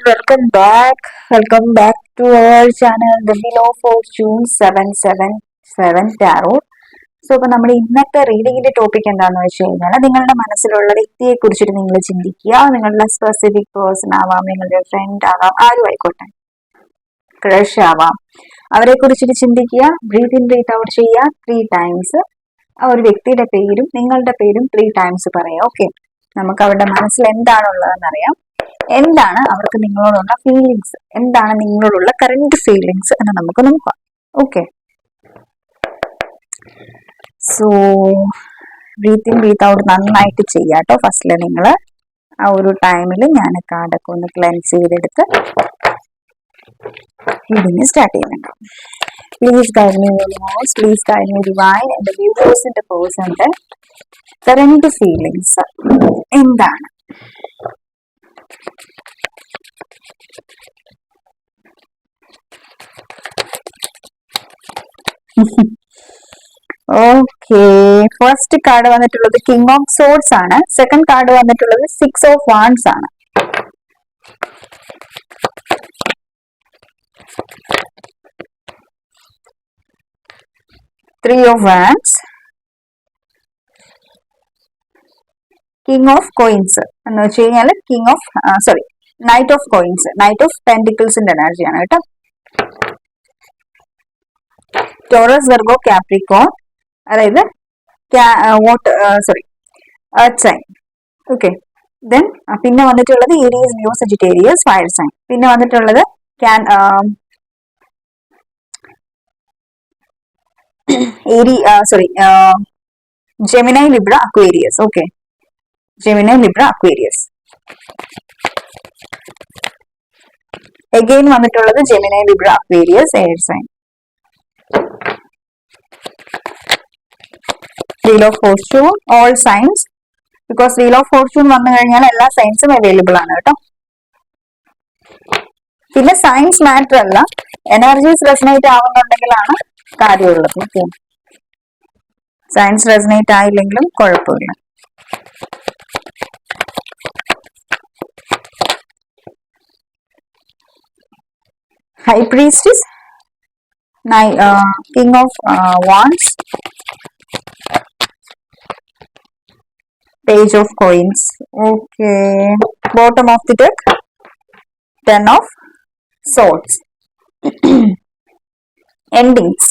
welcome back. Welcome back to our channel, The Wheel of Fortune 777 Tarot. So അപ്പൊ നമ്മുടെ ഇന്നത്തെ റീഡിങ്ങിന്റെ topic എന്താണെന്ന് വെച്ച് കഴിഞ്ഞാൽ നിങ്ങളുടെ മനസ്സിലുള്ള വ്യക്തിയെ കുറിച്ചിട്ട് നിങ്ങൾ ചിന്തിക്കുക. നിങ്ങളുടെ സ്പെസിഫിക് പേഴ്സൺ ആവാം, നിങ്ങളുടെ ഫ്രണ്ട് ആവാം, ആരും ആയിക്കോട്ടെ, ക്രഷ് ആവാം, അവരെ കുറിച്ചിട്ട് ചിന്തിക്കുക. ബ്രീത്ത് ഇൻ ബ്രീത്ത് ഔട്ട് ചെയ്യുക 3 times. ആ ഒരു വ്യക്തിയുടെ പേരും നിങ്ങളുടെ പേരും 3 times പറയാം. ഓക്കെ, നമുക്ക് അവരുടെ മനസ്സിൽ എന്താണുള്ളതെന്ന് അറിയാം. എന്താണ് അവർക്ക് നിങ്ങളോടുള്ള ഫീലിങ്സ്, എന്താണ് നിങ്ങളോടുള്ള കറന്റ് ഫീലിങ്സ് എന്ന് നമുക്ക് നോക്കാം. Okay, so breathe in breathe out നന്നായിട്ട് ചെയ്യാട്ടോ. ഫസ്റ്റില് നിങ്ങൾ ആ ഒരു ടൈമിൽ ഞാൻ കാർഡൊക്കെ ഒന്ന് ക്ലെൻസ് ചെയ്തെടുത്ത് റീഡിങ് സ്റ്റാർട്ട് ചെയ്യുന്നുണ്ട്. Please guide me universe, please guide me divine. എന്റെ വ്യൂവേഴ്സിന്റെ പേഴ്സന്റെ കറന്റ് ഫീലിങ്സ് എന്താണ്? ഓക്കെ, ഫസ്റ്റ് കാർഡ് വന്നിട്ടുള്ളത് കിങ് ഓഫ് സോർഡ്സ് ആണ്. സെക്കൻഡ് കാർഡ് വന്നിട്ടുള്ളത് 6 of Wands ആണ്. Three of Wands, king of coins എന്ന് വെച്ച് കഴിഞ്ഞാൽ king of knight of coins, knight of പെന്റിക്കിൾസിന്റെ എനർജിയാണ് കേട്ടോ. ടോറസ്, വെർഗോ, കാപ്രിക്കോൺ, അതായത് എർത്ത് സൈൻ. ഓക്കെ, ദെൻ പിന്നെ വന്നിട്ടുള്ളത് Aries, Leo, Sagittarius, fire sign. പിന്നെ വന്നിട്ടുള്ളത് Gemini, Libra, Aquarius. Okay, Gemini, Libra, Aquarius. Again വന്നിട്ടുള്ളത് Gemini, Libra, Aquarius, air sign. Wheel of fortune, all signs, because wheel of fortune വന്നു കഴിഞ്ഞാൽ എല്ലാ സൈൻസും available ആണ് കേട്ടോ. പിന്നെ സയൻസ് മാറ്റർ അല്ല, എനർജീസ് റെസനേറ്റ് ആവുന്നുണ്ടെങ്കിലാണ് കാര്യമുള്ളത്. ഓക്കെ, സയൻസ് റെസനേറ്റ് ആയില്ലെങ്കിലും കുഴപ്പമില്ല. High priestess, king of wands, Page of Coins. Okay, bottom of the deck, 10 of Swords. Endings,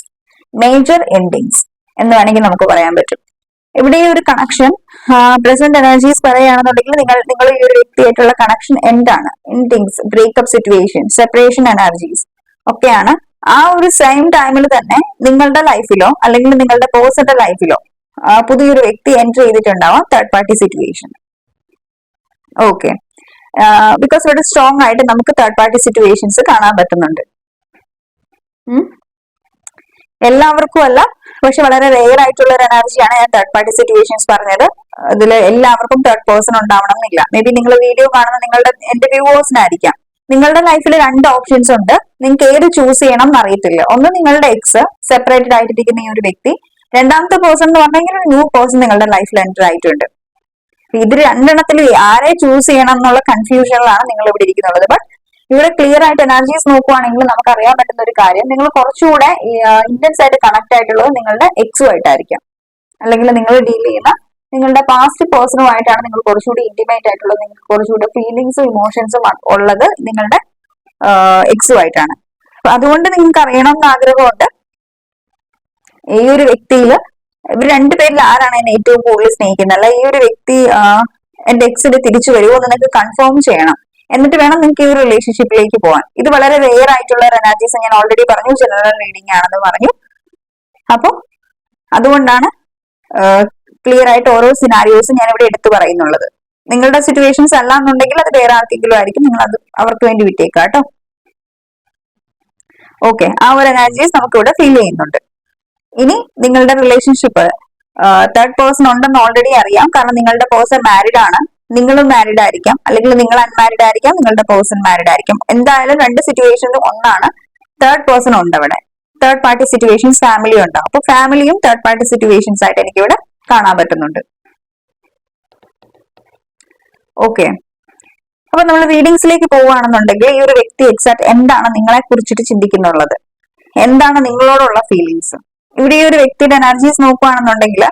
major endings എന്ന് വേണമെങ്കിൽ നമുക്ക് പറയാൻ പറ്റും. ഇവിടെ ഈ ഒരു കണക്ഷൻ പ്രസന്റ് എനർജീസ് പറയുകയാണെന്നുണ്ടെങ്കിൽ നിങ്ങൾ ഈ ഒരു വ്യക്തിയായിട്ടുള്ള കണക്ഷൻ എന്താണ്? Endings, breakup situation, separation energies ഒക്കെയാണ്. ആ ഒരു സെയിം ടൈമിൽ തന്നെ നിങ്ങളുടെ ലൈഫിലോ അല്ലെങ്കിൽ നിങ്ങളുടെ പേഴ്സന്റെ ലൈഫിലോ പുതിയൊരു വ്യക്തി എൻറ്റർ ചെയ്തിട്ടുണ്ടാവാം, third party situation. Okay, because ഇവിടെ സ്ട്രോങ് ആയിട്ട് നമുക്ക് തേർഡ് പാർട്ടി സിറ്റുവേഷൻസ് കാണാൻ പറ്റുന്നുണ്ട്. എല്ലാവർക്കും അല്ല, പക്ഷെ വളരെ റെയർ ആയിട്ടുള്ള ഒരു എനർജിയാണ് ഞാൻ തേർഡ് പാർട്ടി സിറ്റുവേഷൻസ് പറഞ്ഞത്. ഇതിൽ എല്ലാവർക്കും തേർഡ് പേഴ്സൺ ഉണ്ടാവണം എന്നില്ല. മേ ബി നിങ്ങൾ വീഡിയോ കാണുന്ന എന്റെ വ്യൂവേഴ്സിനായിരിക്കാം. നിങ്ങളുടെ ലൈഫിൽ 2 ഓപ്ഷൻസ് ഉണ്ട്. നിങ്ങൾക്ക് ഏത് ചൂസ് ചെയ്യണം എന്ന് അറിയത്തില്ല. ഒന്ന് നിങ്ങളുടെ എക്സ്, സെപ്പറേറ്റഡ് ആയിട്ടിരിക്കുന്ന ഈ ഒരു വ്യക്തി. രണ്ടാമത്തെ പേഴ്സൺ എന്ന് പറഞ്ഞെങ്കിൽ ഒരു ന്യൂ പേഴ്സൺ നിങ്ങളുടെ ലൈഫിൽ എൻ്റർ ആയിട്ടുണ്ട്. ഇത് രണ്ടെണ്ണത്തിൽ ആരെ ചൂസ് ചെയ്യണം എന്നുള്ള കൺഫ്യൂഷനിലാണ് നിങ്ങൾ ഇവിടെ ഇരിക്കുന്നുള്ളത്. ബട്ട് ഇവിടെ ക്ലിയർ ആയിട്ട് എനർജീസ് നോക്കുവാണെങ്കിൽ നമുക്ക് അറിയാൻ പറ്റുന്ന ഒരു കാര്യം, നിങ്ങൾ കുറച്ചുകൂടെ ഇന്റൻസ് ആയിട്ട് കണക്ട് ആയിട്ടുള്ളത് നിങ്ങളുടെ എക്സുമായിട്ടായിരിക്കാം, അല്ലെങ്കിൽ നിങ്ങൾ ഡീൽ ചെയ്യുന്ന നിങ്ങളുടെ പാസ്റ്റ് പേഴ്സണുമായിട്ടാണ് നിങ്ങൾ കുറച്ചുകൂടി ഇന്റിമേറ്റ് ആയിട്ടുള്ളത്. നിങ്ങൾക്ക് കുറച്ചുകൂടി ഫീലിങ്സും ഇമോഷൻസും ഉള്ളത് നിങ്ങളുടെ എക്സുമായിട്ടാണ്. അപ്പൊ അതുകൊണ്ട് നിങ്ങൾക്ക് അറിയണമെന്ന് ആഗ്രഹമുണ്ട് ഈ ഒരു വ്യക്തിയില് ഇവർ രണ്ടുപേരിൽ ആരാണ് എന്നെ ഏറ്റവും കൂടുതൽ സ്നേഹിക്കുന്നത്, അല്ല ഈ ഒരു വ്യക്തി എന്റെ എക്സിൽ തിരിച്ചു വരുമോ എന്ന് നിങ്ങൾക്ക് കൺഫേം ചെയ്യണം. എന്നിട്ട് വേണം നിങ്ങൾക്ക് ഈ ഒരു റിലേഷൻഷിപ്പിലേക്ക് പോകാൻ. ഇത് വളരെ റെയർ ആയിട്ടുള്ള ഒരു എനർജീസ് ഞാൻ ഓൾറെഡി പറഞ്ഞു, ജനറൽ റീഡിംഗ് ആണെന്ന് പറഞ്ഞു. അപ്പൊ അതുകൊണ്ടാണ് ക്ലിയർ ആയിട്ട് ഓരോ സിനാരിയോസും ഞാൻ ഇവിടെ എടുത്തു പറയുന്നുള്ളത്. നിങ്ങളുടെ സിറ്റുവേഷൻസ് അല്ല എന്നുണ്ടെങ്കിൽ അത് വേറെ ആർക്കെങ്കിലും ആയിരിക്കും, നിങ്ങൾ അത് അവർക്ക് വേണ്ടി വിട്ടേക്കാം കേട്ടോ. ഓക്കെ, ആ ഒരു എനർജീസ് നമുക്ക് ഇവിടെ ഫീൽ ചെയ്യുന്നുണ്ട്. ഇനി നിങ്ങളുടെ റിലേഷൻഷിപ്പ് തേർഡ് പേഴ്സൺ ഉണ്ടെന്ന് ഓൾറെഡി അറിയാം, കാരണം നിങ്ങളുടെ പേഴ്സൺ മാരിഡ് ആണ്, നിങ്ങളും മാരിഡ് ആയിരിക്കാം, അല്ലെങ്കിൽ നിങ്ങൾ അൺമാരിഡ് ആയിരിക്കാം, നിങ്ങളുടെ പേഴ്സൺ മാരിഡ് ആയിരിക്കും. എന്തായാലും 2 സിറ്റുവേഷനിലും ഒന്നാണ്, തേർഡ് പേഴ്സൺ ഉണ്ട് അവിടെ. തേർഡ് പാർട്ടി സിറ്റുവേഷൻസ് ഫാമിലി ഉണ്ടാവും. അപ്പൊ ഫാമിലിയും തേർഡ് പാർട്ടി സിറ്റുവേഷൻസ് ആയിട്ട് എനിക്ക് ഇവിടെ കാണാൻ പറ്റുന്നുണ്ട്. ഓക്കെ, അപ്പൊ നമ്മൾ റീഡിങ്സിലേക്ക് പോവുകയാണെന്നുണ്ടെങ്കിൽ ഈ ഒരു വ്യക്തി എക്സാക്ട് എന്താണ് നിങ്ങളെ കുറിച്ചിട്ട് ചിന്തിക്കുന്നുള്ളത്, എന്താണ് നിങ്ങളോടുള്ള ഫീലിങ്സ്. ഇവിടെ ഈ ഒരു വ്യക്തിയുടെ എനർജീസ് നോക്കുകയാണെന്നുണ്ടെങ്കിൽ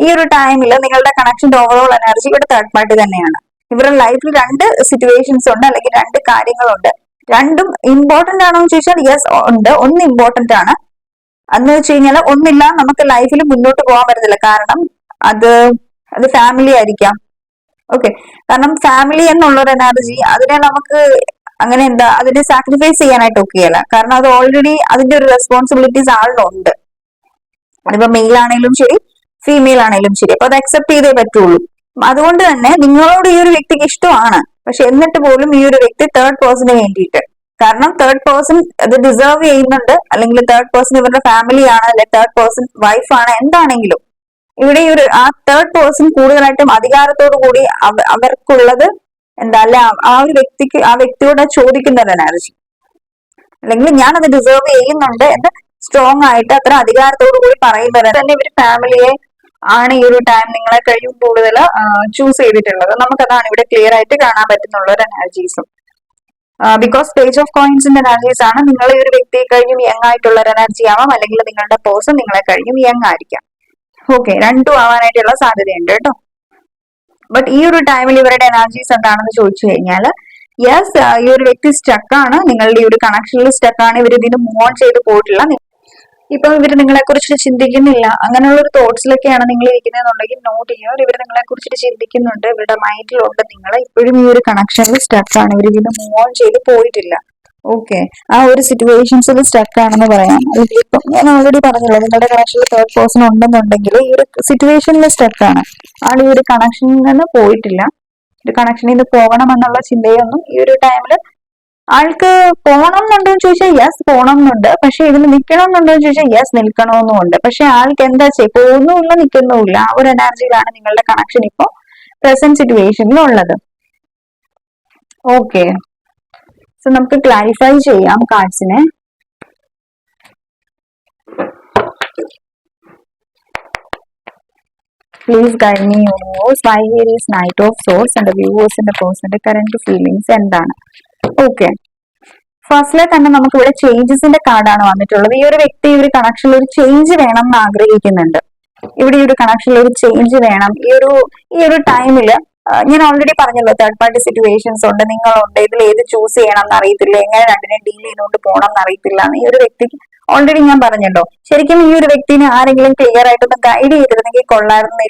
ഈ ഒരു ടൈമിൽ നിങ്ങളുടെ കണക്ഷന്റെ ഓവറോൾ എനർജി ഇവിടെ തേർഡ് പാർട്ടി തന്നെയാണ്. ഇവരുടെ ലൈഫിൽ രണ്ട് സിറ്റുവേഷൻസ് ഉണ്ട്, അല്ലെങ്കിൽ രണ്ട് കാര്യങ്ങളുണ്ട്. രണ്ടും ഇമ്പോർട്ടന്റ് ആണോ എന്ന് ചോദിച്ചാൽ യെസ് ഉണ്ട്. ഒന്ന് ഇമ്പോർട്ടന്റ് ആണ്, എന്ന് വെച്ച് കഴിഞ്ഞാൽ ഒന്നില്ല നമുക്ക് ലൈഫിൽ മുന്നോട്ട് പോകാൻ പറ്റത്തില്ല. കാരണം അത് ഫാമിലി ആയിരിക്കാം. ഓക്കെ, കാരണം ഫാമിലി എന്നുള്ളൊരു എനർജി അതിനെ നമുക്ക് അങ്ങനെ അതിനെ സാക്രിഫൈസ് ചെയ്യാനായിട്ട് ഒക്കെയല്ല. കാരണം അത് ഓൾറെഡി അതിന്റെ ഒരു റെസ്പോൺസിബിലിറ്റീസ് ആളിനുണ്ട്. അതിപ്പോ മെയിൽ ആണെങ്കിലും ശരി, ഫീമെയിൽ ആണെങ്കിലും ശരി. അപ്പൊ അത് അക്സെപ്റ്റ് ചെയ്തേ പറ്റുള്ളൂ. അതുകൊണ്ട് തന്നെ നിങ്ങളോട് ഈ ഒരു വ്യക്തിക്ക് ഇഷ്ടമാണ്, പക്ഷെ എന്നിട്ട് പോലും ഈ ഒരു വ്യക്തി തേർഡ് പേഴ്സണിന് വേണ്ടിയിട്ട്, കാരണം തേർഡ് പേഴ്സൺ അത് ഡിസേർവ് ചെയ്യുന്നുണ്ട്, അല്ലെങ്കിൽ തേർഡ് പേഴ്സൺ ഇവരുടെ ഫാമിലി ആണ്, അല്ലെങ്കിൽ തേർഡ് പേഴ്സൺ വൈഫാണ്, എന്താണെങ്കിലും ഇവിടെ ഈ ഒരു ആ തേർഡ് പേഴ്സൺ കൂടുതലായിട്ടും അധികാരത്തോടു കൂടി അവർക്കുള്ളത് എന്താ അല്ലെ ആ ഒരു വ്യക്തിയോട് ചോദിക്കുന്ന ഒരു എനർജി, അല്ലെങ്കിൽ ഞാൻ അത് ഡിസേർവ് ചെയ്യുന്നുണ്ട് എന്ന് സ്ട്രോങ് ആയിട്ട് അത്ര അധികാരത്തോടു കൂടി പറയുന്നത് തന്നെ ഇവർ ഫാമിലിയെ ആണ് ഈ ഒരു ടൈം നിങ്ങളെ കഴിയും കൂടുതൽ ചൂസ് ചെയ്തിട്ടുള്ളത്. നമുക്കതാണ് ഇവിടെ ക്ലിയർ ആയിട്ട് കാണാൻ പറ്റുന്നുള്ള ഒരു എനർജീസും. ബിക്കോസ് പേജ് ഓഫ് കോയിൻസിന്റെ എനർജീസ് ആണ്. നിങ്ങൾ ഈ ഒരു വ്യക്തിയെ കഴിഞ്ഞും യങ് ആയിട്ടുള്ള ഒരു എനർജി ആവാം, അല്ലെങ്കിൽ നിങ്ങളുടെ പേഴ്സൺ നിങ്ങളെ കഴിഞ്ഞും യങ് ആയിരിക്കാം. ഓക്കെ, രണ്ടും ആവാനായിട്ടുള്ള സാധ്യതയുണ്ട് കേട്ടോ. ബട്ട് ഈ ഒരു ടൈമിൽ ഇവരുടെ എനർജീസ് എന്താണെന്ന് ചോദിച്ചു കഴിഞ്ഞാൽ യെസ്, ഈ ഒരു വ്യക്തി സ്റ്റക്കാണ്, നിങ്ങളുടെ ഈ ഒരു കണക്ഷനിൽ സ്റ്റക്കാണ്. ഇവർ ഇതിന് മൂവ് ഓൺ ചെയ്ത് പോയിട്ടില്ല. ഇപ്പൊ ഇവർ നിങ്ങളെ കുറിച്ചിട്ട് ചിന്തിക്കുന്നില്ല, അങ്ങനെയുള്ള ഒരു തോട്ട്സിലൊക്കെയാണ് നിങ്ങൾ ഇരിക്കുന്നതെന്നുണ്ടെങ്കിൽ നോട്ട് ചെയ്യുക. ഇവർ നിങ്ങളെ കുറിച്ചിട്ട് ചിന്തിക്കുന്നുണ്ട്, ഇവരുടെ മൈൻഡിലുണ്ട് നിങ്ങൾ ഇപ്പോഴും ഈ ഒരു കണക്ഷനിൽ സ്റ്റക്കാണ്. ഇവർ ഇതിന് മൂവ് ഓൺ ചെയ്ത് പോയിട്ടില്ല. ഓക്കെ, ആ ഒരു സിറ്റുവേഷൻസിൽ സ്റ്റക്ക് ആണെന്ന് പറയാം. ഇപ്പം ഞാൻ ഓൾറെഡി പറഞ്ഞല്ലോ, നിങ്ങളുടെ കണക്ഷനിൽ തേർഡ് പേഴ്സൺ ഉണ്ടെന്നുണ്ടെങ്കിൽ ഈ ഒരു സിറ്റുവേഷനിൽ സ്റ്റക്കാണ്. ആൾ ഈ ഒരു കണക്ഷനിൽ നിന്ന് പോയിട്ടില്ല. ഒരു കണക്ഷനിൽ നിന്ന് പോകണം എന്നുള്ള ചിന്തയൊന്നും ഈ ഒരു ടൈമിൽ ആൾക്ക് പോകണം എന്നുണ്ടോ എന്ന് ചോദിച്ചാൽ യെസ് പോകണം എന്നുണ്ട്, പക്ഷെ ഇതിൽ നിൽക്കണം എന്നുണ്ടോ എന്ന് ചോദിച്ചാൽ യെസ് നിൽക്കണമെന്നുണ്ട്. പക്ഷെ ആൾക്ക് എന്താ പോകുന്നുമില്ല, നിൽക്കുന്നുമില്ല. ആ ഒരു എനർജിയിലാണ് നിങ്ങളുടെ കണക്ഷൻ ഇപ്പോ പ്രസന്റ് സിറ്റുവേഷനിൽ ഉള്ളത്. ഓക്കെ, സോ നമുക്ക് ക്ലാരിഫൈ ചെയ്യാം കാർഡ്സിനെ. Please guide me universe, why here is knight of swords and വ്യൂവേഴ്സിന്റെ പേഴ്സന്റെ കറന്റ് ഫീലിംഗ്സ് എന്താണ്? ഓക്കെ, ഫസ്റ്റിലെ തന്നെ നമുക്ക് ഇവിടെ ചേഞ്ചസിന്റെ കാർഡാണ് വന്നിട്ടുള്ളത്. ഈ ഒരു വ്യക്തി ഈ ഒരു കണക്ഷനിൽ ഒരു ചേഞ്ച് വേണം എന്ന് ആഗ്രഹിക്കുന്നുണ്ട്. ഇവിടെ ഈ ഒരു കണക്ഷനിൽ ഒരു ചേഞ്ച് വേണം. ഈ ഒരു ടൈമില് ഞാൻ ഓൾറെഡി പറഞ്ഞല്ലോ, തേർഡ് പാർട്ടി സിറ്റുവേഷൻസ് ഉണ്ട്, നിങ്ങളുണ്ട്, ഇതിൽ ഏത് ചൂസ് ചെയ്യണം എന്ന് അറിയത്തില്ല, എങ്ങനെ രണ്ടിനെ ഡീൽ ചെയ്തുകൊണ്ട് പോകണം എന്ന് അറിയത്തില്ല. ഈ ഒരു വ്യക്തിക്ക് ഓൾറെഡി ഞാൻ പറഞ്ഞല്ലോ, ശരിക്കും ഈ ഒരു വ്യക്തിനെ ആരെങ്കിലും ക്ലിയർ ആയിട്ടൊന്ന് ഗൈഡ് ചെയ്തിരുന്നെങ്കിൽ കൊള്ളായിരുന്നു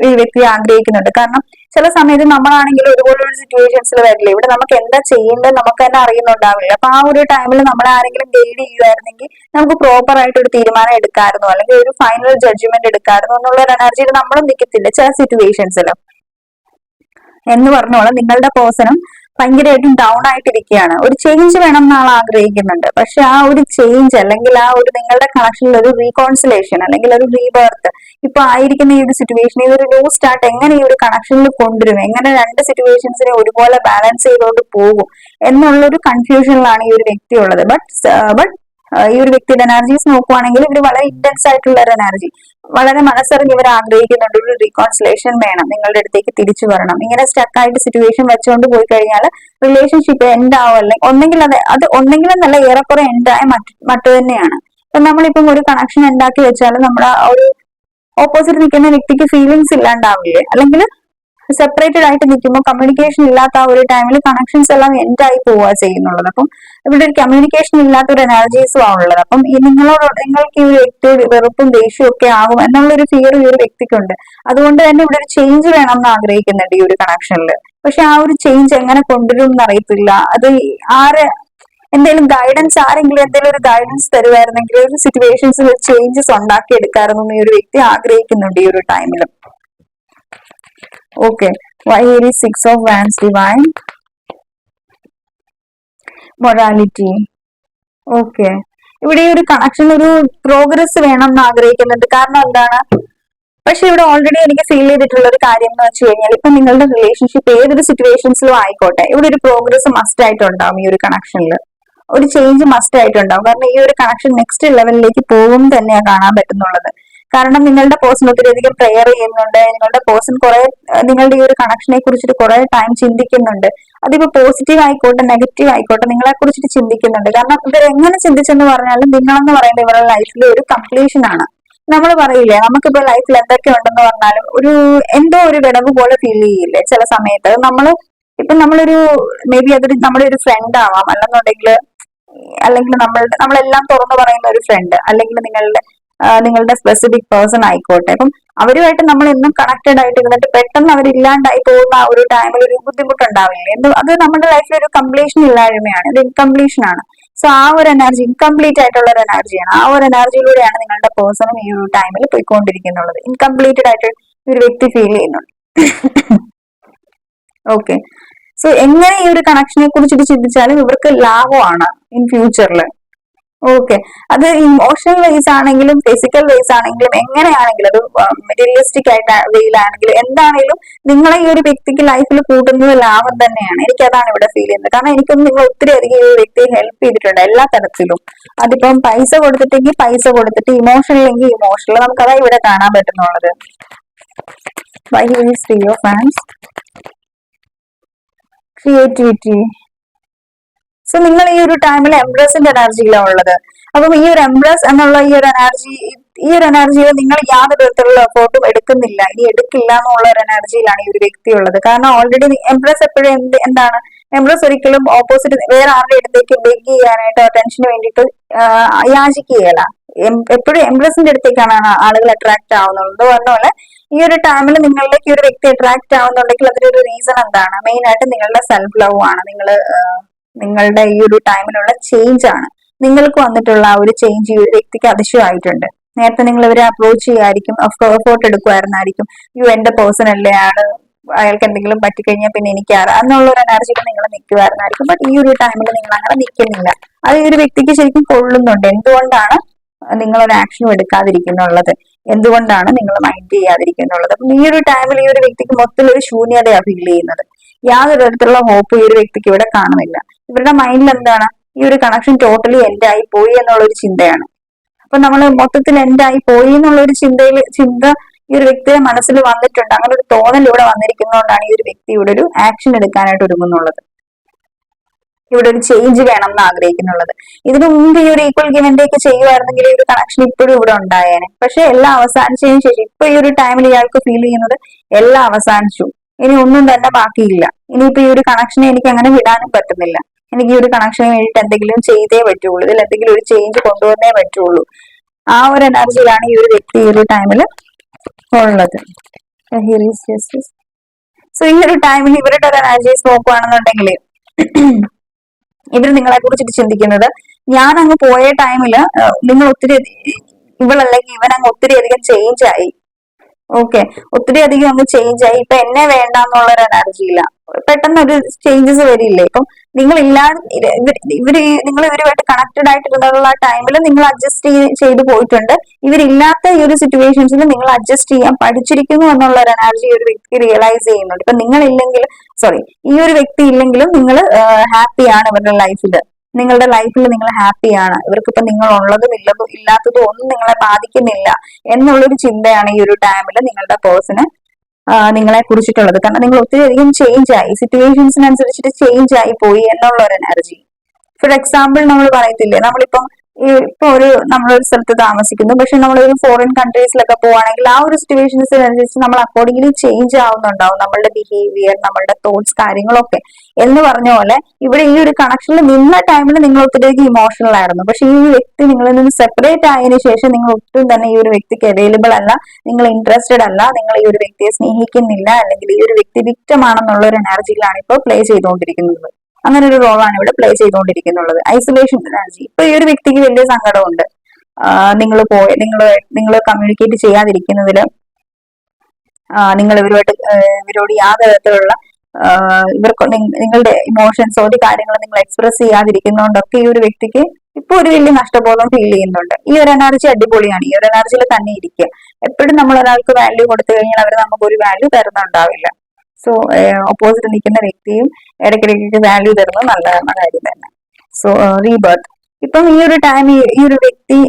ഈ വ്യക്തി ആഗ്രഹിക്കുന്നുണ്ട്. കാരണം ചില സമയത്ത് നമ്മളാണെങ്കിലും ഒരുപോലുള്ള സിറ്റുവേഷൻസിൽ വരില്ല. ഇവിടെ നമുക്ക് എന്താ ചെയ്യേണ്ടത് നമുക്ക് തന്നെ അറിയുന്നുണ്ടാവില്ല. അപ്പൊ ആ ഒരു ടൈമിൽ നമ്മളെ ആരെങ്കിലും ഗൈഡ് ചെയ്യുമായിരുന്നെങ്കിൽ നമുക്ക് പ്രോപ്പർ ആയിട്ട് ഒരു തീരുമാനം എടുക്കാമായിരുന്നു, അല്ലെങ്കിൽ ഒരു ഫൈനൽ ജഡ്ജ്മെന്റ് എടുക്കാമായിരുന്നു എന്നുള്ള ഒരു എനർജിയിൽ നമ്മളും നിൽക്കത്തില്ല ചില സിറ്റുവേഷൻസിൽ. എന്ന് പറഞ്ഞോളാം, നിങ്ങളുടെ പേഴ്സണും ഭയങ്കരമായിട്ടും ഡൗൺ ആയിട്ടിരിക്കുകയാണ്. ഒരു ചേഞ്ച് വേണം എന്നാൾ ആഗ്രഹിക്കുന്നുണ്ട്. പക്ഷെ ആ ഒരു ചേഞ്ച് അല്ലെങ്കിൽ ആ ഒരു നിങ്ങളുടെ കണക്ഷനിൽ ഒരു റീകോൺസിലേഷൻ അല്ലെങ്കിൽ ഒരു റീബർത്ത് ഇപ്പൊ ആയിരിക്കുന്ന ഈ ഒരു സിറ്റുവേഷൻ, ഈ ഒരു ന്യൂ സ്റ്റാർട്ട് എങ്ങനെ ഈ ഒരു കണക്ഷനിൽ കൊണ്ടുവരും, എങ്ങനെ രണ്ട് സിറ്റുവേഷൻസിനെ ഒരുപോലെ ബാലൻസ് ചെയ്തുകൊണ്ട് പോകും എന്നുള്ളൊരു കൺഫ്യൂഷനിലാണ് ഈ ഒരു വ്യക്തി ഉള്ളത്. ബട്ട് ഈ ഒരു വ്യക്തിയുടെ എനർജീസ് നോക്കുവാണെങ്കിൽ ഇവർ വളരെ ഇന്റൻസ് ആയിട്ടുള്ള ഒരു എനർജി, വളരെ മനസ്സറിഞ്ഞ് ഇവർ ആഗ്രഹിക്കുന്നുണ്ട്. ഒരു റീകോൺസിലേഷൻ വേണം, നിങ്ങളുടെ അടുത്തേക്ക് തിരിച്ചു വരണം. ഇങ്ങനെ സ്റ്റക്ക് ആയിട്ട് സിറ്റുവേഷൻ വെച്ചുകൊണ്ട് പോയി കഴിഞ്ഞാൽ റിലേഷൻഷിപ്പ് എൻഡ് ആവും, അല്ലെങ്കിൽ ഒന്നെങ്കിൽ എന്നല്ല ഏറെക്കുറെ എൻഡായ മറ്റു തന്നെയാണ്. അപ്പൊ നമ്മളിപ്പം ഒരു കണക്ഷൻ ഉണ്ടാക്കി വെച്ചാൽ നമ്മുടെ ഒരു ഓപ്പോസിറ്റ് നിൽക്കുന്ന വ്യക്തിക്ക് ഫീലിങ്സ് ഇല്ലാണ്ടാവില്ലേ, അല്ലെങ്കിൽ സെപ്പറേറ്റഡ് ആയിട്ട് നിൽക്കുമ്പോൾ കമ്മ്യൂണിക്കേഷൻ ഇല്ലാത്ത ആ ഒരു ടൈമിൽ കണക്ഷൻസ് എല്ലാം എൻഡ് ആയി പോവുക ചെയ്യുന്നുള്ളത്. അപ്പം ഇവിടെ ഒരു കമ്മ്യൂണിക്കേഷൻ ഇല്ലാത്ത ഒരു എനർജീസും ആണുള്ളത്. അപ്പം നിങ്ങൾക്ക് ഈ ഒരു വ്യക്തിയോട് വെറുപ്പും ദേഷ്യവും ഒക്കെ ആകും എന്നുള്ളൊരു ഫിയർ ഈ ഒരു വ്യക്തിക്കുണ്ട്. അതുകൊണ്ട് തന്നെ ഇവിടെ ഒരു ചേഞ്ച് വേണം എന്ന് ആഗ്രഹിക്കുന്നുണ്ട് ഈ ഒരു കണക്ഷനിൽ. പക്ഷെ ആ ഒരു ചേഞ്ച് എങ്ങനെ കൊണ്ടുവരും എന്ന് അറിയത്തില്ല. അത് എന്തെങ്കിലും ഗൈഡൻസ്, ആരെങ്കിലും എന്തെങ്കിലും ഒരു ഗൈഡൻസ് തരുമായിരുന്നെങ്കിൽ ഒരു സിറ്റുവേഷൻസിൽ ചേഞ്ചസ് ഉണ്ടാക്കി എടുക്കാമായിരുന്നു ഈ ഒരു വ്യക്തി ആഗ്രഹിക്കുന്നുണ്ട് ഈ ഒരു ടൈമിലും. Okay, why here is 6 of Wands divine morality. Okay, ഇവിടെ ഒരു കണക്ഷൻ ഒരു പ്രോഗ്രസ് വേണം എന്ന് ആഗ്രഹിക്കുന്നുണ്ട്. കാരണം എന്താണ്, പക്ഷെ ഇവിടെ ഓൾറെഡി എനിക്ക് ഫീൽ ചെയ്തിട്ടുള്ള ഒരു കാര്യം എന്ന് വെച്ച് കഴിഞ്ഞാൽ ഇപ്പൊ നിങ്ങളുടെ റിലേഷൻഷിപ്പ് ഏതൊരു സിറ്റുവേഷൻസിലും ആയിക്കോട്ടെ, ഇവിടെ ഒരു പ്രോഗ്രസ് മസ്റ്റ് ആയിട്ടുണ്ടാവും. ഈ ഒരു കണക്ഷനിൽ ഒരു ചേഞ്ച് മസ്റ്റ് ആയിട്ടുണ്ടാവും. കാരണം ഈ ഒരു കണക്ഷൻ നെക്സ്റ്റ് ലെവലിലേക്ക് പോകും തന്നെയാണ് കാണാൻ പറ്റുന്നുള്ളത്. കാരണം നിങ്ങളുടെ പേഴ്സൺ ഒത്തിരിയധികം പ്രെയർ ചെയ്യുന്നുണ്ട്, നിങ്ങളുടെ പേഴ്സൺ കുറെ നിങ്ങളുടെ ഈ ഒരു കണക്ഷനെ കുറിച്ചിട്ട് കുറെ ടൈം ചിന്തിക്കുന്നുണ്ട്. അതിപ്പോ പോസിറ്റീവ് ആയിക്കോട്ടെ നെഗറ്റീവ് ആയിക്കോട്ടെ നിങ്ങളെ കുറിച്ചിട്ട് ചിന്തിക്കുന്നുണ്ട്. കാരണം ഇവർ എങ്ങനെ ചിന്തിച്ചെന്ന് പറഞ്ഞാലും നിങ്ങളെന്ന് പറയുന്നത് ഇവരുടെ ലൈഫിൽ ഒരു കംപ്ലീഷൻ ആണ്. നമ്മൾ പറയില്ലേ, നമുക്കിപ്പോ ലൈഫിൽ എന്തൊക്കെ ഉണ്ടെന്ന് പറഞ്ഞാലും ഒരു എന്തോ ഒരു വിടവ് പോലെ ഫീൽ ചെയ്യില്ലേ ചില സമയത്ത്. ഇപ്പൊ നമ്മളൊരു മേ ബി അതൊരു നമ്മുടെ ഒരു ഫ്രണ്ട് ആവാം, അല്ലെങ്കിൽ നമ്മളെല്ലാം തുറന്നു പറയുന്ന ഒരു ഫ്രണ്ട്, അല്ലെങ്കിൽ നിങ്ങളുടെ സ്പെസിഫിക് പേഴ്സൺ ആയിക്കോട്ടെ. അപ്പം അവരുമായിട്ട് നമ്മൾ എന്നും കണക്റ്റഡ് ആയിട്ട് ഇരുന്നിട്ട് പെട്ടെന്ന് അവരില്ലാണ്ടായി പോകുന്ന ആ ഒരു ടൈമിൽ ഒരു ബുദ്ധിമുട്ടുണ്ടാവില്ലേ? അത് നമ്മുടെ ലൈഫിൽ ഒരു കംപ്ലീഷൻ ഇല്ലായ്മയാണ്, ഇത് ഇൻകംപ്ലീഷൻ ആണ്. സോ ആ ഒരു എനർജി ഇൻകംപ്ലീറ്റ് ആയിട്ടുള്ള ഒരു എനർജിയാണ്. ആ ഒരു എനർജിയിലൂടെയാണ് നിങ്ങളുടെ പേഴ്സണും ഈ ഒരു ടൈമിൽ പോയിക്കൊണ്ടിരിക്കുന്നുള്ളത്. ഇൻകംപ്ലീറ്റഡ് ആയിട്ട് ഒരു വ്യക്തി ഫീൽ ചെയ്യുന്നുണ്ട്. ഓക്കെ, സോ എങ്ങനെ ഈ ഒരു കണക്ഷനെ കുറിച്ചിട്ട് ചിന്തിച്ചാലും ഇവർക്ക് ലാഭമാണ് ഇൻ ഫ്യൂച്ചറിൽ. ഓക്കെ, അത് ഇമോഷണൽ വൈസ് ആണെങ്കിലും ഫിസിക്കൽ വൈസ് ആണെങ്കിലും എങ്ങനെയാണെങ്കിലും, അത് മെറ്റീരിയലിസ്റ്റിക് ആയിട്ട് വെയിലാണെങ്കിലും എന്താണെങ്കിലും നിങ്ങളെ ഈ ഒരു വ്യക്തിക്ക് ലൈഫിൽ കൂട്ടുന്നത് ലാഭം തന്നെയാണ്. എനിക്ക് അതാണ് ഇവിടെ ഫീൽ ചെയ്യുന്നത്. കാരണം എനിക്കൊന്നും നിങ്ങൾ ഒത്തിരി അധികം ഈ വ്യക്തിയെ ഹെൽപ്പ് ചെയ്തിട്ടുണ്ട് എല്ലാ തരത്തിലും. അതിപ്പം പൈസ കൊടുത്തിട്ടെങ്കിൽ പൈസ കൊടുത്തിട്ട്, ഇമോഷണൽ എങ്കിൽ ഇമോഷണൽ, നമുക്കതാ ഇവിടെ കാണാൻ പറ്റുന്നുള്ളത്. Why he is free of hands? Creativity. So നിങ്ങൾ ഈ ഒരു ടൈമിൽ എംബ്രസിന്റെ എനർജിയിലാണ് ഉള്ളത്. അപ്പം ഈ ഒരു എംബ്രസ് എന്നുള്ള ഈ ഒരു എനർജിയിൽ നിങ്ങൾ യാതൊരു വിധത്തിലുള്ള എഫോർട്ടും എടുക്കുന്നില്ല, ഇനി എടുക്കില്ല എന്നുള്ള ഒരു എനർജിയിലാണ് ഈ ഒരു വ്യക്തി ഉള്ളത്. കാരണം ഓൾറെഡി എംബ്രസ് എപ്പോഴും എന്താണ്, എംബ്രസ് ഒരിക്കലും ഓപ്പോസിറ്റ് വേറെ ആരുടെ അടുത്തേക്ക് ബെഗ് ചെയ്യാനായിട്ട് അറ്റൻഷന് വേണ്ടിയിട്ട് യാചിക്കുകയല്ല. എപ്പോഴും എംബ്രസിന്റെ അടുത്തേക്കാണ് ആളുകൾ അട്രാക്ട് ആവുന്നത്. പറഞ്ഞ പോലെ ഈ ഒരു ടൈമിൽ നിങ്ങളിലേക്ക് ഒരു വ്യക്തി അട്രാക്ട് ആവുന്നുണ്ടെങ്കിൽ അതിനൊരു റീസൺ എന്താണ്? മെയിൻ ആയിട്ട് നിങ്ങളുടെ സെൽഫ് ലവ് ആണ്. നിങ്ങളുടെ ഈ ഒരു ടൈമിലുള്ള ചേഞ്ച് ആണ്. നിങ്ങൾക്ക് വന്നിട്ടുള്ള ആ ഒരു ചേഞ്ച് ഈ ഒരു വ്യക്തിക്ക് അതിശയമായിട്ടുണ്ട്. നേരത്തെ നിങ്ങൾ ഇവരെ അപ്രോച്ച് ചെയ്യായിരിക്കും, എഫോർട്ട് എടുക്കുമായിരുന്നായിരിക്കും. എന്റെ പേഴ്സൺ അല്ലേ, അയാൾക്ക് എന്തെങ്കിലും പറ്റിക്കഴിഞ്ഞാൽ പിന്നെ എനിക്ക് എന്നുള്ള ഒരു എനർജിയിൽ നിങ്ങൾ നിൽക്കുമായിരുന്നായിരിക്കും. ബട്ട് ഈ ഒരു ടൈമിൽ നിങ്ങൾ അങ്ങനെ നിൽക്കുന്നില്ല. അത് ഈ ഒരു വ്യക്തിക്ക് ശരിക്കും കൊള്ളുന്നുണ്ട്. എന്തുകൊണ്ടാണ് നിങ്ങൾ ഒരു ആക്ഷനും എടുക്കാതിരിക്കുന്നുള്ളത്? എന്തുകൊണ്ടാണ് നിങ്ങൾ മൈൻഡ് ചെയ്യാതിരിക്കുന്നുള്ളത്? അപ്പം ഈ ഒരു ടൈമിൽ ഈ ഒരു വ്യക്തിക്ക് മൊത്തത്തിൽ ഒരു ശൂന്യതയാണ് ഫീൽ ചെയ്യുന്നത്. യാതൊരു തരത്തിലുള്ള ഹോപ്പ് ഈ ഒരു വ്യക്തിക്ക് ഇവിടെ കാണുന്നില്ല. ഇവരുടെ മൈൻഡിൽ എന്താണ്, ഈ ഒരു കണക്ഷൻ ടോട്ടലി എൻഡ് ആയി പോയി എന്നുള്ള ഒരു ചിന്തയാണ്. അപ്പൊ നമ്മൾ മൊത്തത്തിൽ എൻഡ് ആയി പോയി എന്നുള്ള ഒരു ചിന്ത ഈ ഒരു വ്യക്തിയുടെ മനസ്സിൽ വന്നിട്ടുണ്ട്. അങ്ങനെ ഒരു തോന്നൽ ഇവിടെ വന്നിരിക്കുന്നതുകൊണ്ടാണ് ഈ ഒരു വ്യക്തി ഇവിടെ ഒരു ആക്ഷൻ എടുക്കാനായിട്ട് ഒരുങ്ങുന്നുള്ളത്. ഇവിടെ ഒരു ചേഞ്ച് വേണം എന്ന് ആഗ്രഹിക്കുന്നുള്ളത്. ഇതിനു മുമ്പ് ഈ ഒരു ഈക്വൽ ഗിവ് ആൻഡ് ടേക്ക് ചെയ്യുമായിരുന്നെങ്കിൽ ഈ ഒരു കണക്ഷൻ ഇപ്പോഴും ഇവിടെ ഉണ്ടായേനെ. പക്ഷെ എല്ലാം അവസാനിച്ചതിന് ശേഷം ഇപ്പൊ ഈ ഒരു ടൈമിൽ ഇയാൾക്ക് ഫീൽ ചെയ്യുന്നത് എല്ലാം അവസാനിച്ചു, ഇനി ഒന്നും തന്നെ ബാക്കിയില്ല. ഇനിയിപ്പോ ഈ ഒരു കണക്ഷനെ എനിക്ക് അങ്ങനെ വിടാനും പറ്റുന്നില്ല. എനിക്ക് ഈ ഒരു കണക്ഷന് വേണ്ടിയിട്ട് എന്തെങ്കിലും ചെയ്തേ പറ്റുള്ളൂ, ഇതിൽ എന്തെങ്കിലും ഒരു ചേഞ്ച് കൊണ്ടുവന്നേ പറ്റുള്ളൂ. ആ ഒരു എനർജിയിലാണ് ഈ ഒരു വ്യക്തി ഈ ഒരു ടൈമിൽ ഉള്ളത്. സോ ഈ ഒരു ടൈമിൽ ഇവരുടെ ഒരു എനർജീസ് നോക്കുകയാണെന്നുണ്ടെങ്കിൽ ഇവർ നിങ്ങളെ കുറിച്ചിട്ട് ചിന്തിക്കുന്നത്, ഞാൻ അങ്ങ് പോയ ടൈമില് നിങ്ങൾ ഇവളല്ലെങ്കിൽ ഇവൻ അങ്ങ് ഒത്തിരി അധികം ചേഞ്ച് ആയി. ഓക്കെ, ഒത്തിരി അധികം അങ്ങ് ചേഞ്ച് ആയി, ഇപ്പൊ എന്നെ വേണ്ട എന്നുള്ള ഒരു എനർജിയില്ല. പെട്ടെന്ന് ഒരു ചേഞ്ചസ് വരില്ലേ? ഇപ്പം നിങ്ങൾ ഇവരുമായിട്ട് കണക്റ്റഡ് ആയിട്ടുള്ള ടൈമിൽ നിങ്ങൾ അഡ്ജസ്റ്റ് ചെയ്ത് പോയിട്ടുണ്ട്. ഇവരില്ലാത്ത ഈ ഒരു സിറ്റുവേഷൻസിൽ നിങ്ങൾ അഡ്ജസ്റ്റ് ചെയ്യാൻ പഠിച്ചിരിക്കുന്നു എന്നുള്ള ഒരു എനർജി ഒരു വ്യക്തി റിയലൈസ് ചെയ്യുന്നുണ്ട്. ഇപ്പൊ ഈ ഒരു വ്യക്തി ഇല്ലെങ്കിലും നിങ്ങൾ ഹാപ്പിയാണ് ഇവരുടെ ലൈഫിൽ. നിങ്ങളുടെ ലൈഫിൽ നിങ്ങൾ ഹാപ്പിയാണ്. ഇവർക്കിപ്പോ നിങ്ങൾ ഉള്ളതും ഇല്ലാത്തതും ഒന്നും നിങ്ങളെ ബാധിക്കുന്നില്ല എന്നുള്ളൊരു ചിന്തയാണ് ഈ ഒരു ടൈമിൽ നിങ്ങളുടെ പേഴ്സണ് നിങ്ങളെ കുറിച്ചിട്ടുള്ളത്. കാരണം നിങ്ങൾ ഒത്തിരി അധികം ചേഞ്ച് ആയി, സിറ്റുവേഷൻസിനനുസരിച്ചിട്ട് ചേഞ്ച് ആയി പോയി എന്നുള്ള ഒരു എനർജി. ഫോർ എക്സാമ്പിൾ നമ്മൾ പറയത്തില്ലേ, നമ്മളൊരു സ്ഥലത്ത് താമസിക്കുന്നു, പക്ഷെ നമ്മളൊരു ഫോറിൻ കൺട്രീസിലൊക്കെ പോവാണെങ്കിൽ ആ ഒരു സിറ്റുവേഷൻസിനനുസരിച്ച് നമ്മൾ അക്കോർഡിംഗ്ലി ചേഞ്ച് ആവുന്നുണ്ടാവും നമ്മളുടെ ബിഹേവിയർ, നമ്മളുടെ തോട്ട്സ്, കാര്യങ്ങളൊക്കെ. എന്ന് പറഞ്ഞ പോലെ ഇവിടെ ഈ ഒരു കണക്ഷനിൽ നിന്ന ടൈമിൽ നിങ്ങൾ ഒത്തിരി ഇമോഷണൽ ആയിരുന്നു. പക്ഷെ ഈ വ്യക്തി നിങ്ങളിൽ നിന്ന് സെപ്പറേറ്റ് ആയതിനു ശേഷം നിങ്ങൾ ഒട്ടും തന്നെ ഈ ഒരു വ്യക്തിക്ക് അവൈലബിൾ അല്ല, നിങ്ങൾ ഇൻട്രസ്റ്റഡ് അല്ല, നിങ്ങൾ ഈ ഒരു വ്യക്തിയെ സ്നേഹിക്കുന്നില്ല, അല്ലെങ്കിൽ ഈ ഒരു വ്യക്തി വിക്ടം ആണെന്നുള്ള ഒരു എനർജിയിലാണ് ഇപ്പോൾ പ്ലേ ചെയ്തുകൊണ്ടിരിക്കുന്നത്. അങ്ങനെ ഒരു റോളാണ് ഇവിടെ പ്ലേ ചെയ്തുകൊണ്ടിരിക്കുന്നുള്ളത്. Isolation energy. ഇപ്പൊ ഈ ഒരു വ്യക്തിക്ക് വലിയ സങ്കടമുണ്ട്. നിങ്ങൾ കമ്മ്യൂണിക്കേറ്റ് ചെയ്യാതിരിക്കുന്നതില്, നിങ്ങൾ ഇവരോട് യാതൊരു തരത്തിലുള്ള നിങ്ങളുടെ ഇമോഷൻസ് ഒരു കാര്യങ്ങളും നിങ്ങൾ എക്സ്പ്രസ് ചെയ്യാതിരിക്കുന്നതുകൊണ്ടൊക്കെ ഈ ഒരു വ്യക്തിക്ക് ഇപ്പൊ ഒരു വലിയ നഷ്ടബോധം ഫീൽ ചെയ്യുന്നുണ്ട്. ഈ ഒരു എനർജി അടിപൊളിയാണ്. ഈ ഒരു എനർജിയിൽ തന്നെ ഇരിക്കുക. എപ്പോഴും നമ്മൾ ഒരാൾക്ക് വാല്യൂ കൊടുത്തു കഴിഞ്ഞാൽ അവർ നമുക്ക് ഒരു വാല്യൂ തരുന്നുണ്ടാവില്ല. സോ ഓപ്പോസിറ്റ് നിൽക്കുന്ന വ്യക്തിയും ഇടയ്ക്കിടയ്ക്ക് വാല്യൂ തരുന്നത് നല്ല കാര്യം തന്നെ. So rebirth. ഇപ്പം ഈ ഒരു ടൈം ഈ ഒരു വ്യക്തി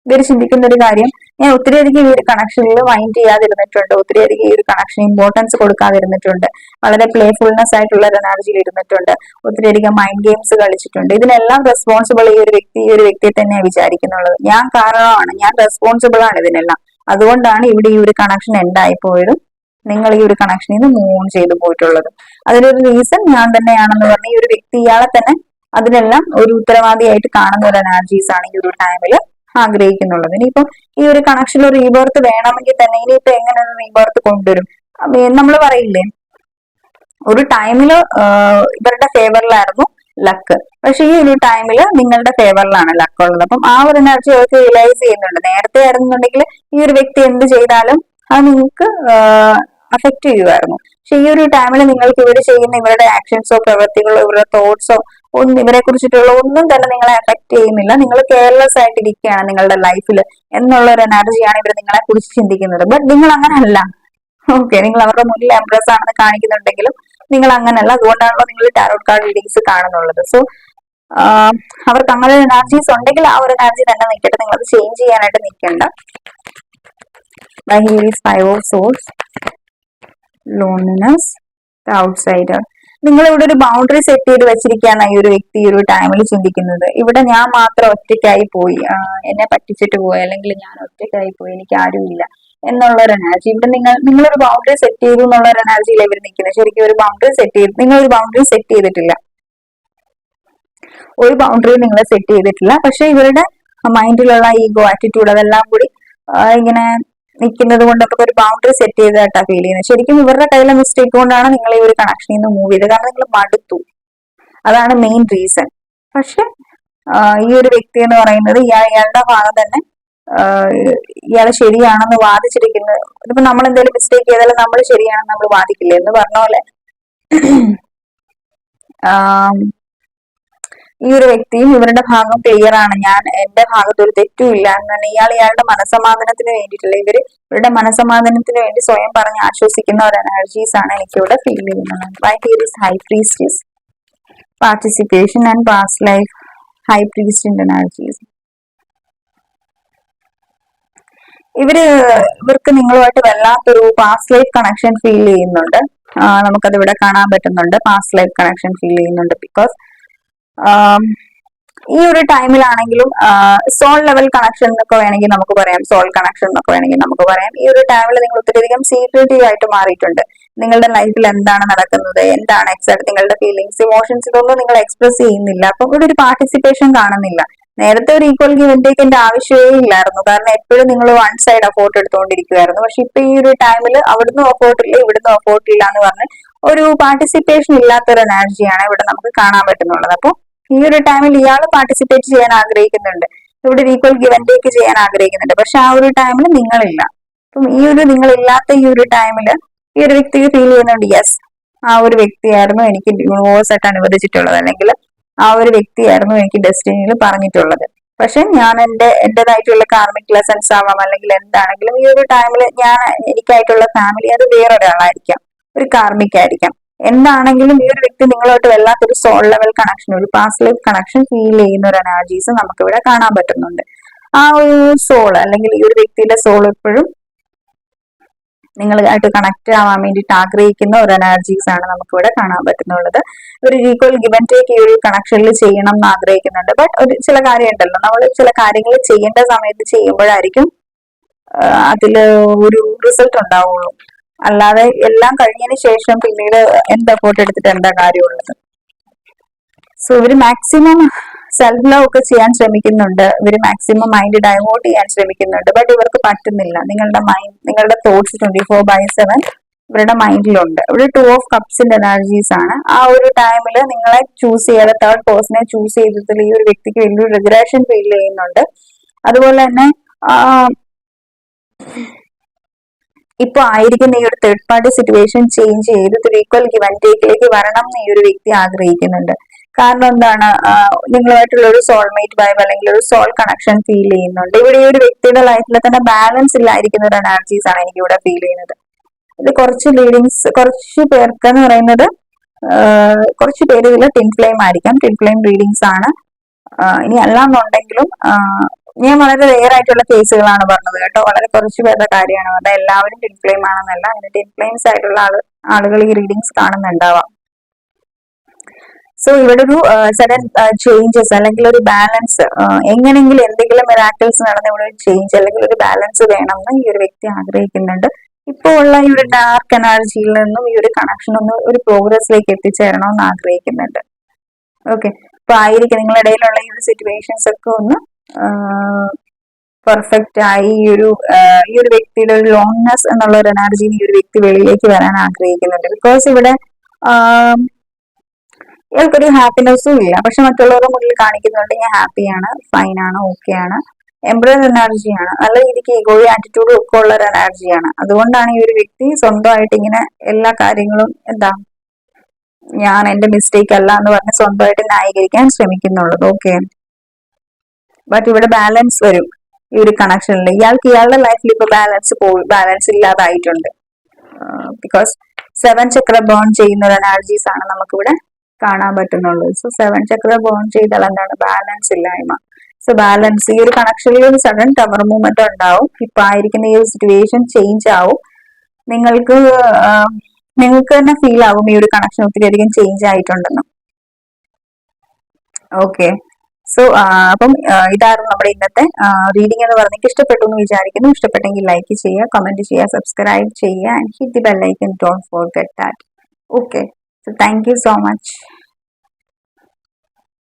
ഇവർ ചിന്തിക്കുന്ന ഒരു കാര്യം, ഞാൻ ഒത്തിരിയധികം ഈ ഒരു കണക്ഷനിൽ മൈൻഡ് ചെയ്യാതിരുന്നിട്ടുണ്ട്, ഒത്തിരിയധികം ഈ ഒരു കണക്ഷൻ ഇമ്പോർട്ടൻസ് കൊടുക്കാതിരുന്നിട്ടുണ്ട്, വളരെ പ്ലേഫുൾനെസ് ആയിട്ടുള്ള ഒരു എനർജിയിൽ ഇരുന്നിട്ടുണ്ട്, ഒത്തിരിയധികം മൈൻഡ് ഗെയിംസ് കളിച്ചിട്ടുണ്ട്. ഇതിനെല്ലാം റെസ്പോൺസിബിൾ ഈ ഒരു വ്യക്തിയെ തന്നെ വിചാരിക്കുന്നുള്ളത്. ഞാൻ കാരണമാണ്, ഞാൻ റെസ്പോൺസിബിൾ ആണ് ഇതിനെല്ലാം. അതുകൊണ്ടാണ് ഇവിടെ ഈ ഒരു കണക്ഷൻ എൻഡായി പോയതും നിങ്ങൾ ഈ ഒരു കണക്ഷനിൽ നിന്ന് മൂവ് ഓൺ ചെയ്തു പോയിട്ടുള്ളത്. അതിനൊരു റീസൺ ഞാൻ തന്നെയാണെന്ന് പറഞ്ഞ ഈ ഒരു വ്യക്തി ഇയാളെ തന്നെ അതിനെല്ലാം ഒരു ഉത്തരവാദിയായിട്ട് കാണുന്ന ഒരു എനർജീസ് ആണ് ഈ ഒരു ടൈമിൽ ആഗ്രഹിക്കുന്നുള്ളത്. ഇനിയിപ്പോ ഈ ഒരു കണക്ഷനിൽ ഒരു റീബർത്ത് വേണമെങ്കിൽ തന്നെ ഇനിയിപ്പോ എങ്ങനെ ഒരു റീബർത്ത് കൊണ്ടുവരും? നമ്മൾ പറയില്ലേ, ഒരു ടൈമില് ഇവരുടെ ഫേവറിലായിരുന്നു ലക്ക്, പക്ഷെ ഈ ഒരു ടൈമിൽ നിങ്ങളുടെ ഫേവറിലാണ് ലക്ക് ഉള്ളത്. അപ്പം ആ ഒരു എനർജി അവർക്ക് റിയലൈസ് ചെയ്യുന്നുണ്ട്. നേരത്തെ ആയിരുന്നുണ്ടെങ്കിൽ ഈ ഒരു വ്യക്തി എന്ത് ചെയ്താലും അത് നിങ്ങൾക്ക് അഫക്റ്റ് ചെയ്യുമായിരുന്നു. പക്ഷെ ഈ ഒരു ടൈമിൽ നിങ്ങൾക്ക് ഇവർ ചെയ്യുന്ന ഇവരുടെ ആക്ഷൻസോ പ്രവൃത്തികളോ ഇവരുടെ തോട്ട്സോ ഒന്നും ഇവരെ കുറിച്ചിട്ടുള്ള ഒന്നും തന്നെ നിങ്ങളെ അഫക്ട് ചെയ്യുന്നില്ല. നിങ്ങൾ കെയർലെസ് ആയിട്ടിരിക്കുകയാണ് നിങ്ങളുടെ ലൈഫിൽ എന്നുള്ള ഒരു എനർജിയാണ് ഇവർ നിങ്ങളെ കുറിച്ച് ചിന്തിക്കുന്നത്. ബട്ട് നിങ്ങൾ അങ്ങനല്ല. ഓക്കെ, നിങ്ങൾ അവരുടെ മുന്നിൽ എംപ്രസ് ആണെന്ന് കാണിക്കുന്നുണ്ടെങ്കിലും നിങ്ങൾ അങ്ങനല്ല. അതുകൊണ്ടാണല്ലോ നിങ്ങൾ ടാരോട്ട് കാർഡ് റീഡിങ്സ് കാണുന്നുള്ളത്. സോ അവർക്ക് അങ്ങനെ ഒരു എനർജീസ് ഉണ്ടെങ്കിൽ ആ ഒരു എനർജി തന്നെ നിൽക്കട്ടെ, നിങ്ങൾ അത് ചേഞ്ച് ചെയ്യാനായിട്ട് നിൽക്കണ്ട. Here is 5 of Swords, loneliness, the outsider. നിങ്ങൾ ഇവിടെ ഒരു ബൗണ്ടറി സെറ്റ് ചെയ്ത് വെച്ചിരിക്കുകയാണ് ഈ ഒരു വ്യക്തി ഈ ഒരു ടൈമിൽ ചിന്തിക്കുന്നത്. ഇവിടെ ഞാൻ മാത്രം ഒറ്റയ്ക്കായി പോയി, എന്നെ പറ്റിച്ചിട്ട് പോയി, അല്ലെങ്കിൽ ഞാൻ ഒറ്റയ്ക്കായി പോയി, എനിക്ക് ആരുമില്ല എന്നുള്ള ഒരു എനർജി. ഇവിടെ നിങ്ങളൊരു ബൗണ്ടറി സെറ്റ് ചെയ്തു എന്നുള്ള ഒരു എനർജിയിൽ ഇവർ നിൽക്കുന്നത്. ശരിക്കും ഒരു ബൗണ്ടറി സെറ്റ് ചെയ്ത് നിങ്ങൾ ഒരു ബൗണ്ടറി സെറ്റ് ചെയ്തിട്ടില്ല, ഒരു ബൗണ്ടറി നിങ്ങൾ സെറ്റ് ചെയ്തിട്ടില്ല. പക്ഷെ ഇവരുടെ മൈൻഡിലുള്ള ഈഗോ, ആറ്റിറ്റ്യൂഡ് അതെല്ലാം കൂടി ഇങ്ങനെ നിൽക്കുന്നത് കൊണ്ട് നമുക്ക് ഒരു ബൗണ്ടറി സെറ്റ് ചെയ്തതായിട്ടാ ഫീൽ ചെയ്യുന്നത്. ശരിക്കും ഇവരുടെ കയ്യിലെ മിസ്റ്റേക്ക് കൊണ്ടാണ് നിങ്ങൾ ഈ ഒരു കണക്ഷനിൽ നിന്ന് മൂവ് ചെയ്തത്. കാരണം നിങ്ങൾ മടുത്തു, അതാണ് മെയിൻ റീസൺ. പക്ഷെ ഈ ഒരു വ്യക്തി എന്ന് പറയുന്നത് ഇയാളുടെ ഭാഗം തന്നെ ഇയാൾ ശരിയാണെന്ന് വാദിച്ചിരിക്കുന്നത്. ഇതിപ്പോ നമ്മൾ എന്തെങ്കിലും മിസ്റ്റേക്ക് ചെയ്താലും നമ്മൾ ശരിയാണെന്ന് നമ്മൾ വാദിക്കില്ലേ എന്ന് പറഞ്ഞ പോലെ ഈ ഒരു വ്യക്തിയും ഇവരുടെ ഭാഗം ക്ലിയർ ആണ്, ഞാൻ എന്റെ ഭാഗത്ത് ഒരു തെറ്റും ഇല്ല എന്ന് തന്നെ ഇയാളുടെ മനസ്സമാധാനത്തിന് വേണ്ടിയിട്ടില്ല, ഇവരുടെ മനസ്സമാധാനത്തിന് വേണ്ടി സ്വയം പറഞ്ഞ് ആശ്വസിക്കുന്ന ഒരു എനർജീസ് ആണ് എനിക്കിവിടെ ഫീൽ ചെയ്യുന്നത്. Right, here is high priestess, participation and past life, high പ്രീസ്റ്റിന്റെ എനർജീസ്. ഇവർക്ക് നിങ്ങളുമായിട്ട് വല്ലാത്തൊരു പാസ്റ്റ് ലൈഫ് കണക്ഷൻ ഫീൽ ചെയ്യുന്നുണ്ട്. നമുക്കത് ഇവിടെ കാണാൻ പറ്റുന്നുണ്ട്. പാസ്റ്റ് ലൈഫ് കണക്ഷൻ ഫീൽ ചെയ്യുന്നുണ്ട്. ബിക്കോസ് ഈ ഒരു ടൈമിലാണെങ്കിലും സോൾ ലെവൽ കണക്ഷൻ എന്നൊക്കെ വേണമെങ്കിൽ നമുക്ക് പറയാം, സോൾ കണക്ഷൻ എന്നൊക്കെ വേണമെങ്കിൽ നമുക്ക് പറയാം. ഈ ഒരു ടൈമിൽ നിങ്ങൾ ഒത്തിരിയധികം സീക്രട്ടീവ് ആയിട്ട് മാറിയിട്ടുണ്ട്. നിങ്ങളുടെ ലൈഫിൽ എന്താണ് നടക്കുന്നത്, എന്താണ് എക്സാക്ട് നിങ്ങളുടെ ഫീലിങ്സ്, ഇമോഷൻസ്, ഇതൊന്നും നിങ്ങൾ എക്സ്പ്രസ് ചെയ്യുന്നില്ല. അപ്പൊ ഇവിടെ ഒരു പാർട്ടിസിപ്പേഷൻ കാണുന്നില്ല. നേരത്തെ ഒരു ഈക്വൽ ഗിവ് ആൻഡ് ടേക്ക് എന്റെ ആവശ്യമേ ഇല്ലായിരുന്നു, കാരണം എപ്പോഴും നിങ്ങൾ വൺ സൈഡ് അഫോർട്ട് എടുത്തുകൊണ്ടിരിക്കുവായിരുന്നു. പക്ഷെ ഇപ്പൊ ഈ ഒരു ടൈമിൽ അവിടുന്ന് അഫോർട്ട് ഇല്ല, ഇവിടുന്ന് അഫോർട്ട് ഇല്ല എന്ന് പറഞ്ഞ് ഒരു പാർട്ടിസിപ്പേഷൻ ഇല്ലാത്തൊരു എനർജിയാണ് ഇവിടെ നമുക്ക് കാണാൻ പറ്റുന്നുള്ളത്. അപ്പൊ ഈ ഒരു ടൈമിൽ ഇയാൾ പാർട്ടിസിപ്പേറ്റ് ചെയ്യാൻ ആഗ്രഹിക്കുന്നുണ്ട്, ഇവിടെ ഈക്വൽ ഗിവ് ആൻഡ് ടേക്ക് ചെയ്യാൻ ആഗ്രഹിക്കുന്നുണ്ട്. പക്ഷെ ആ ഒരു ടൈമിൽ നിങ്ങളില്ല. അപ്പം ഈ ഒരു നിങ്ങളില്ലാത്ത ഈ ഒരു ടൈമിൽ ഈ ഒരു വ്യക്തിക്ക് ഫീൽ ചെയ്യുന്നുണ്ട്, യെസ് ആ ഒരു വ്യക്തിയായിരുന്നു എനിക്ക് യൂണിവേഴ്സ് ആയിട്ട് അനുവദിച്ചിട്ടുള്ളത്, അല്ലെങ്കിൽ ആ ഒരു വ്യക്തിയായിരുന്നു എനിക്ക് ഡെസ്റ്റിനിയിൽ പറഞ്ഞിട്ടുള്ളത്. പക്ഷെ ഞാൻ എന്റേതായിട്ടുള്ള കാർമിക് ലെസൺസ് ആവാം, അല്ലെങ്കിൽ എന്താണെങ്കിലും ഈ ഒരു ടൈമിൽ എനിക്കായിട്ടുള്ള ഫാമിലി അത് വേറൊരാളായിരിക്കാം, ഒരു കാർമിക് ആയിരിക്കാം. എന്താണെങ്കിലും ഈ ഒരു വ്യക്തി നിങ്ങളോട്ട് വല്ലാത്തൊരു സോൾ ലെവൽ കണക്ഷൻ, ഒരു പാസ്റ്റ് ലൈഫ് കണക്ഷൻ ഫീൽ ചെയ്യുന്ന ഒരു എനർജീസ് നമുക്ക് ഇവിടെ കാണാൻ പറ്റുന്നുണ്ട്. ആ ഒരു സോൾ അല്ലെങ്കിൽ ഈ ഒരു വ്യക്തിയുടെ സോൾ എപ്പോഴും നിങ്ങളായിട്ട് കണക്ട് ആവാൻ വേണ്ടിയിട്ട് ആഗ്രഹിക്കുന്ന ഒരു എനർജീസ് ആണ് നമുക്ക് ഇവിടെ കാണാൻ പറ്റുന്നുള്ളത്. ഒരു ഈക്വൽ ഗിവ് ആൻഡ് ടേക്ക് ഈ ഒരു കണക്ഷനിൽ ചെയ്യണം എന്ന് ആഗ്രഹിക്കുന്നുണ്ട്. ബട്ട് ഒരു ചില കാര്യം ഉണ്ടല്ലോ, നമ്മൾ ചില കാര്യങ്ങൾ ചെയ്യേണ്ട സമയത്ത് ചെയ്യുമ്പോഴായിരിക്കും അതില് ഒരു റിസൾട്ട് ഉണ്ടാവുള്ളൂ. അല്ലാതെ എല്ലാം കഴിഞ്ഞതിന് ശേഷം പിന്നീട് എന്ത് എഫോർട്ട് എടുത്തിട്ട് എന്താ കാര്യമുള്ളത്. സോ ഇവര് മാക്സിമം സെൽഫ് ലവ് ഒക്കെ ചെയ്യാൻ ശ്രമിക്കുന്നുണ്ട്, ഇവര് മാക്സിമം മൈൻഡ് ഡൈവേർട്ട് ചെയ്യാൻ ശ്രമിക്കുന്നുണ്ട്. ബട്ട് ഇവർക്ക് പറ്റുന്നില്ല. നിങ്ങളുടെ തോട്ട്സ് 24/7 ഇവരുടെ മൈൻഡിലുണ്ട്. ഇവിടെ 2 of Cupsന്റെ എനർജീസ് ആണ്. ആ ഒരു ടൈമിൽ നിങ്ങളെ ചൂസ് ചെയ്യാതെ തേർഡ് പേഴ്സണെ ചൂസ് ചെയ്തതിൽ ഈ ഒരു വ്യക്തിക്ക് വലിയൊരു റിഗ്രഷൻ ഫീൽ ചെയ്യുന്നുണ്ട്. അതുപോലെ തന്നെ ഇപ്പൊ ആയിരിക്കുന്ന ഈ ഒരു തേർഡ് പാർട്ടി സിറ്റുവേഷൻ ചേഞ്ച് ചെയ്ത് ഈക്വൽ ഗിവ് ആൻഡ് ടേക്കിലേക്ക് വരണം എന്ന് ഈ ഒരു വ്യക്തി ആഗ്രഹിക്കുന്നുണ്ട്. കാരണം എന്താണ്, നിങ്ങളുമായിട്ടുള്ള ഒരു സോൾമേറ്റ് വൈബ് അല്ലെങ്കിൽ ഒരു സോൾ കണക്ഷൻ ഫീൽ ചെയ്യുന്നുണ്ട്. ഇവിടെ ഈ ഒരു വ്യക്തിയുടെ ലൈഫിൽ തന്നെ ബാലൻസ് ഇല്ലായിരിക്കുന്ന ഒരു എനർജീസ് ആണ് എനിക്ക് ഇവിടെ ഫീൽ ചെയ്യുന്നത്. ഇത് കുറച്ച് പേർക്ക് എന്ന് പറയുന്നത് കുറച്ച് പേര് ഇതിൽ ടിൻ ഫ്ലെയിം ആയിരിക്കാം, ടിൻ ഫ്ലെയിം റീഡിങ്സ് ആണ്. ഇനി അല്ലാന്നുണ്ടെങ്കിലും ഞാൻ വളരെ റെയർ ആയിട്ടുള്ള കേസുകളാണ് പറഞ്ഞത് കേട്ടോ. വളരെ കുറച്ച് പേരുടെ കാര്യമാണ് പറഞ്ഞത്. എല്ലാവരും ടിൻ ഫ്ലെയിം ആണെന്നല്ല. അങ്ങനെ ടിൻ ഫ്ലെയിംസ് ആയിട്ടുള്ള ആളുകൾ ഈ റീഡിങ്സ് കാണുന്നുണ്ടാവാം. സോ ഇവിടെ ഒരു സഡൻ ചേഞ്ചസ് അല്ലെങ്കിൽ ഒരു ബാലൻസ്, എങ്ങനെയെങ്കിലും എന്തെങ്കിലും മിറാക്കിൾസ് നടന്ന ഇവിടെ ഒരു ചേഞ്ച് അല്ലെങ്കിൽ ഒരു ബാലൻസ് വേണമെന്ന് ഈ ഒരു വ്യക്തി ആഗ്രഹിക്കുന്നുണ്ട്. ഇപ്പോൾ ഉള്ള ഈ ഒരു ഡാർക്ക് എനർജിയിൽ നിന്നും ഈ ഒരു കണക്ഷൻ ഒന്ന് ഒരു പ്രോഗ്രസിലേക്ക് എത്തിച്ചേരണമെന്ന് ആഗ്രഹിക്കുന്നുണ്ട്. ഓക്കെ, അപ്പൊ ആയിരിക്കും നിങ്ങളുടെ ഇടയിലുള്ള ഈ ഒരു സിറ്റുവേഷൻസ് ഒക്കെ ഒന്ന് പെർഫെക്റ്റ് ആയി ഈ ഒരു വ്യക്തിയുടെ ഒരു ലോങ്നെസ് എന്നുള്ള ഒരു എനർജി ഈ ഒരു വ്യക്തി വെളിയിലേക്ക് വരാൻ ആഗ്രഹിക്കുന്നുണ്ട്. ബിക്കോസ് ഇവിടെ ഇയാൾക്കൊരു ഹാപ്പിനെസ്സും ഇല്ല, പക്ഷെ മറ്റുള്ളവരുടെ മുന്നിൽ കാണിക്കുന്നുണ്ട് ഞാൻ ഹാപ്പിയാണ്, ഫൈൻ ആണ്, ഓക്കെ ആണ്. എംബ്രർ എനർജിയാണ്, നല്ല രീതിക്ക് ഈഗോയും ആറ്റിറ്റ്യൂഡും ഒക്കെ ഉള്ള ഒരു എനർജിയാണ്. അതുകൊണ്ടാണ് ഈ ഒരു വ്യക്തി സ്വന്തമായിട്ട് ഇങ്ങനെ എല്ലാ കാര്യങ്ങളും ഞാൻ എന്റെ മിസ്റ്റേക്ക് അല്ല എന്ന് പറഞ്ഞ് സ്വന്തമായിട്ട് ന്യായീകരിക്കാൻ ശ്രമിക്കുന്നുള്ളത്. ഓക്കെ, ബട്ട് ഇവിടെ ബാലൻസ് വരും ഈ ഒരു കണക്ഷനിൽ. ഇയാൾക്ക് ഇയാളുടെ ലൈഫിൽ ഇപ്പൊ ബാലൻസ് ഇല്ലാതായിട്ടുണ്ട്. ബിക്കോസ് 7 ചക്ര ബേൺ ചെയ്യുന്ന ഒരു എനർജീസ് ആണ് നമുക്കിവിടെ കാണാൻ പറ്റുന്നുള്ളൂ. സോ 7 ചക്ര ബേൺ ചെയ്താൽ എന്താണ്? ബാലൻസ് ഇല്ലായ്മ. സോ ബാലൻസ്, ഈ ഒരു കണക്ഷനിൽ ഒരു സഡൻ ടവർ മൂവ്മെന്റ് ഉണ്ടാവും. ഇപ്പൊ ആയിരിക്കുന്ന ഈ ഒരു സിറ്റുവേഷൻ ചേഞ്ച് ആവും. നിങ്ങൾക്ക് തന്നെ ഫീൽ ആവും ഈ ഒരു കണക്ഷൻ ഒത്തിരി അധികം ചേഞ്ച് ആയിട്ടുണ്ടെന്ന്. ഓക്കെ, സോ അപ്പം ഇതായിരുന്നു നമ്മുടെ ഇന്നത്തെ റീഡിംഗ് എന്ന് പറഞ്ഞെങ്കിൽ ഇഷ്ടപ്പെട്ടു എന്ന് വിചാരിക്കുന്നു. ഇഷ്ടപ്പെട്ടെങ്കിൽ ലൈക്ക് ചെയ്യുക, കമന്റ് ചെയ്യുക, സബ്സ്ക്രൈബ് ചെയ്യുക and hit the bell icon. Don't forget that. Okay, so thank you so much.